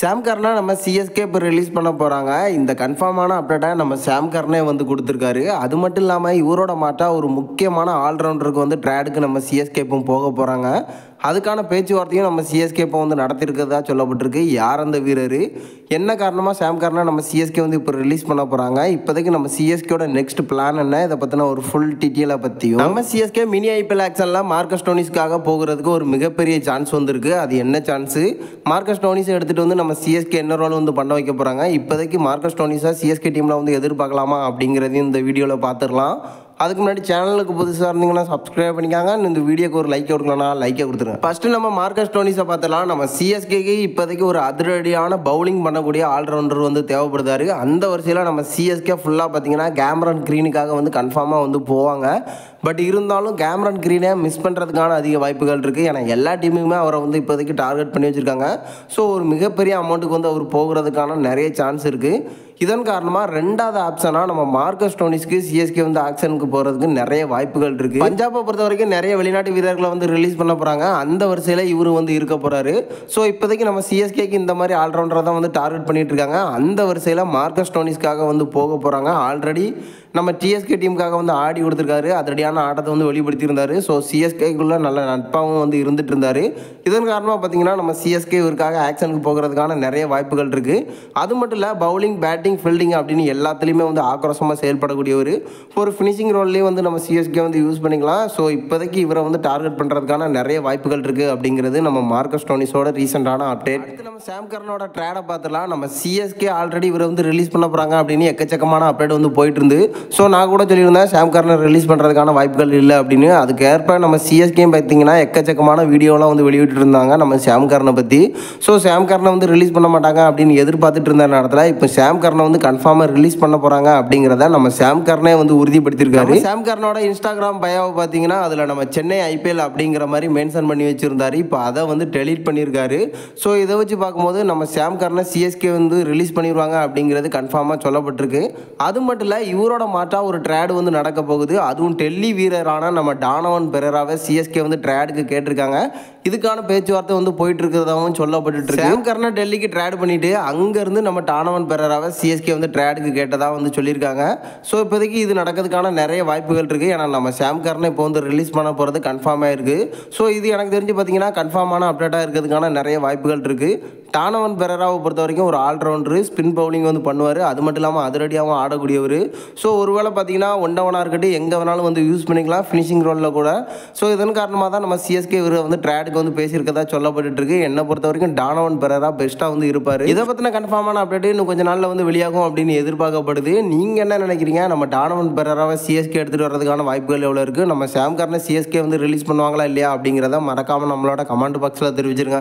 சாம் கர்னா நம்ம சிஎஸ்கே இப்போ ரிலீஸ் பண்ண போகிறாங்க. இந்த கன்ஃபார்மான அப்டேட்டை நம்ம சாம் கர்னே வந்து கொடுத்துருக்காரு. அது மட்டும் இல்லாமல் இவரோட மாட்டா ஒரு முக்கியமான ஆல்ரவுண்டருக்கு வந்து ட்ரேடுக்கு நம்ம சிஎஸ்கே இப்போ போக போகிறாங்க. அதுக்கான பேச்சுவார்த்தையும் நம்ம சிஎஸ்கே இப்போ வந்து நடத்திருக்கிறதா சொல்லப்பட்டிருக்கு. யார் அந்த வீரர், என்ன காரணமாக சாம் கர்னா நம்ம சிஎஸ்கே வந்து இப்போ ரிலீஸ் பண்ண போகிறாங்க, இப்போதைக்கு நம்ம சிஎஸ்கேயோட நெக்ஸ்ட் பிளான் என்ன, இதை பற்றின ஒரு ஃபுல் டீட்டெயிலை பற்றியும் நம்ம சிஎஸ்கே மினி ஐபிஎல் ஆக்ஷனில் மார்க்கஸ் ஸ்டோனிஸ்க்காக போகிறதுக்கு ஒரு மிகப்பெரிய சான்ஸ் வந்திருக்கு. அது என்ன சான்ஸு, மார்க்கஸ் ஸ்டோனிஸை எடுத்துகிட்டு வந்து நம்ம சிஎஸ்கே என்ன ரோல் வந்து பண்ண வைக்க போகிறாங்க, இப்போதைக்கு மார்க்கஸ் ஸ்டோனிஸை சிஎஸ்கே டீமில் வந்து எதிர்பார்க்கலாமா அப்படிங்கிறதையும் இந்த வீடியோவில் பார்த்துடலாம். அதுக்கு முன்னாடி சேனலுக்கு புதுசாக இருந்தீங்கன்னா சப்ஸ்கிரைப் பண்ணிக்காங்க. இந்த வீடியோக்கு ஒரு லைக் கொடுக்கலன்னா லைக்கை கொடுத்துருங்க. ஃபஸ்ட்டு நம்ம மார்க்கஸ் ஸ்டோனிஸை பார்த்துலாம். நம்ம சிஎஸ்கேக்கு இப்போதைக்கு ஒரு அதிரடியான பவுலிங் பண்ணக்கூடிய ஆல்ரவுண்டர் வந்து தேவைப்படுதாரு. அந்த வரிசையில் நம்ம சிஎஸ்கே ஃபுல்லாக பார்த்தீங்கன்னா கேமரன் கிரீனுக்காக வந்து கன்ஃபார்மாக வந்து போவாங்க. பட் இருந்தாலும் கேமரன் கிரீனை மிஸ் பண்ணுறதுக்கான அதிக வாய்ப்புகள் இருக்குது. ஏன்னா எல்லா டீமுமே அவரை வந்து இப்போதைக்கு டார்கெட் பண்ணி வச்சுருக்காங்க. ஸோ ஒரு மிகப்பெரிய அமௌண்ட்டுக்கு வந்து அவர் போகிறதுக்கான நிறைய சான்ஸ் இருக்குது. இதன் காரணமாக ரெண்டாவது ஆப்ஷனாக நம்ம மார்க்கஸ் ஸ்டோனிஸ்க்கு சிஎஸ்கே வந்து ஆக்ஷனுக்கு போகிறதுக்கு நிறைய வாய்ப்புகள் இருக்குது. பஞ்சாபை பொறுத்த வரைக்கும் நிறைய வெளிநாட்டு வீரர்களை வந்து ரிலீஸ் பண்ண போகிறாங்க. அந்த வரிசையில் இவர் வந்து இருக்க போகிறாரு. ஸோ இப்போதைக்கு நம்ம சிஎஸ்கேக்கு இந்த மாதிரி ஆல்ரவுண்டரை தான் வந்து டார்கெட் பண்ணிட்டு இருக்காங்க. அந்த வரிசையில் மார்க்கஸ் ஸ்டோனிஸ்க்காக வந்து போக போகிறாங்க. ஆல்ரெடி நம்ம டிஎஸ்கே டீமுக்காக வந்து ஆடி கொடுத்துருக்காரு. அதிரடியான ஆட்டத்தை வந்து வெளிப்படுத்தியிருந்தார். ஸோ சிஎஸ்கேக்குள்ளே நல்ல நட்பாகவும் வந்து இருந்துட்டு இருந்தார். இதன் காரணமாக பார்த்தீங்கன்னா நம்ம சிஎஸ்கே இவருக்காக ஆக்ஷனுக்கு போகிறதுக்கான நிறைய வாய்ப்புகள் இருக்குது. அது மட்டும் இல்லை, பவுலிங், பேட்டிங், ஃபீல்டிங் அப்படின்னு எல்லாத்துலேயுமே வந்து ஆக்ரோஷமாக செயல்படக்கூடியவர். ஒரு ஃபினிஷிங் ரோல்லையும் வந்து நம்ம சிஎஸ்கே வந்து யூஸ் பண்ணிக்கலாம். ஸோ இப்போதைக்கு இவரை வந்து டார்கெட் பண்ணுறதுக்கான நிறைய வாய்ப்புகள் இருக்குது அப்படிங்கிறது நம்ம மார்க்கஸ் ஸ்டோனிஸோட ரீசெண்டான அப்டேட். அடுத்து நம்ம சாம் கர்னோட ட்ரேடை பார்த்துலாம். நம்ம சிஎஸ்கே ஆல்ரெடி இவரை வந்து ரிலீஸ் பண்ண போகிறாங்க அப்படின்னு எக்கச்சக்கமான அப்டேட் வந்து போயிட்டு இருந்து. ஸோ நான் கூட சொல்லியிருந்தேன் சாம் கர்னர் ரிலீஸ் பண்ணுறதுக்கான வாய்ப்புகள் இல்லை அப்படின்னு. அதுக்கேற்ப நம்ம சிஎஸ்கேயும் பார்த்தீங்கன்னா எக்கச்சக்கமான வீடியோலாம் வந்து வெளியிட்டு இருந்தாங்க நம்ம சாம் கர்னை பற்றி. ஸோ சாம் கர்னை வந்து ரிலீஸ் பண்ண மாட்டாங்க அப்படின்னு எதிர்பார்த்துட்டு இருந்த நேரத்தில் இப்போ சாம் கர்னை வந்து கன்ஃபார்மாக ரிலீஸ் பண்ண போகிறாங்க அப்படிங்கிறத நம்ம சாம் கர்னே வந்து உறுதிப்படுத்தியிருக்காரு. சாம் கர்னோட இன்ஸ்டாகிராம் பயோவை பார்த்தீங்கன்னா அதில் நம்ம சென்னை ஐபிஎல் அப்படிங்கிற மாதிரி மென்ஷன் பண்ணி வச்சுருந்தாரு. இப்போ அதை வந்து டெலீட் பண்ணியிருக்காரு. ஸோ இதை வச்சு பார்க்கும்போது நம்ம சாம் கர்னை சிஎஸ்கே வந்து ரிலீஸ் பண்ணிடுவாங்க அப்படிங்கிறது கன்ஃபார்மாக சொல்லப்பட்டிருக்கு. அது மட்டும் இல்லை, இவரோட மாட்டா ஒரு ட்ரேடு வந்து நடக்க போகுது. அதுவும் டெல்லி வீரரான நம்ம டானவன் பெரேராவை சிஎஸ்கே வந்து ட்ரேடுக்கு கேட்டிருக்காங்க. இதுக்கான பேச்சுவார்த்தை வந்து போயிட்டு இருக்கிறதாகவும் சொல்லப்பட்டு இருக்கு. சாம் கர்னா டெல்லிக்கு ட்ரேட் பண்ணிட்டு அங்கேருந்து நம்ம டானவன் பெரேராவை சிஎஸ்கே வந்து ட்ரேடுக்கு கேட்டதாக வந்து சொல்லியிருக்காங்க. ஸோ இப்போதைக்கு இது நடக்கிறதுக்கான நிறைய வாய்ப்புகள் இருக்குது. ஏன்னா நம்ம சாம் கர்னை இப்போ வந்து ரிலீஸ் பண்ண போகிறது கன்ஃபார்மாக இருக்குது. ஸோ இது எனக்கு தெரிஞ்சு பார்த்தீங்கன்னா கன்ஃபார்மான அப்டேட்டாக இருக்கிறதுக்கான நிறைய வாய்ப்புகள் இருக்குது. டானவன் பெரேராவை பொறுத்த வரைக்கும் ஒரு ஆல்ரவுண்டரு, ஸ்பின் பவுலிங் வந்து பண்ணுவார். அது மட்டும் இல்லாமல் அதிரடியாகவும் ஆடக்கூடியவர். ஸோ ஒருவேளை பார்த்தீங்கன்னா ஒண்டவனாக இருக்கட்டும், எங்கே வேணாலும் வந்து யூஸ் பண்ணிக்கலாம் ஃபினிஷிங் ரோலில் கூட. ஸோ இதன் காரணமாக தான் நம்ம சிஎஸ்கே இவர் வந்து ட்ரேடுக்கு வந்து பேசியிருக்கதா சொல்லப்பட்டு இருக்கு. என்னை பொறுத்த வரைக்கும் டானவன் பெரேரா பெஸ்ட்டாக வந்து இருப்பார். இதை பற்றின கன்ஃபார்மான அப்டேட் இன்னும் கொஞ்சம் நாளில் வந்து வெளியாகும் அப்படின்னு எதிர்பார்க்கப்படுது. நீங்கள் என்ன நினைக்கிறீங்க? நம்ம டானவன் பெரேராவை சிஎஸ்கே எடுத்துகிட்டு வரதுக்கான வாய்ப்புகள் எவ்வளோ இருக்குது? நம்ம சாம் கர்னை சிஎஸ்கே வந்து ரிலீஸ் பண்ணுவாங்களா இல்லையா அப்படிங்கிறத மறக்காமல் நம்மளோட கமெண்ட் பாக்ஸில் தெரிவிச்சிருங்க.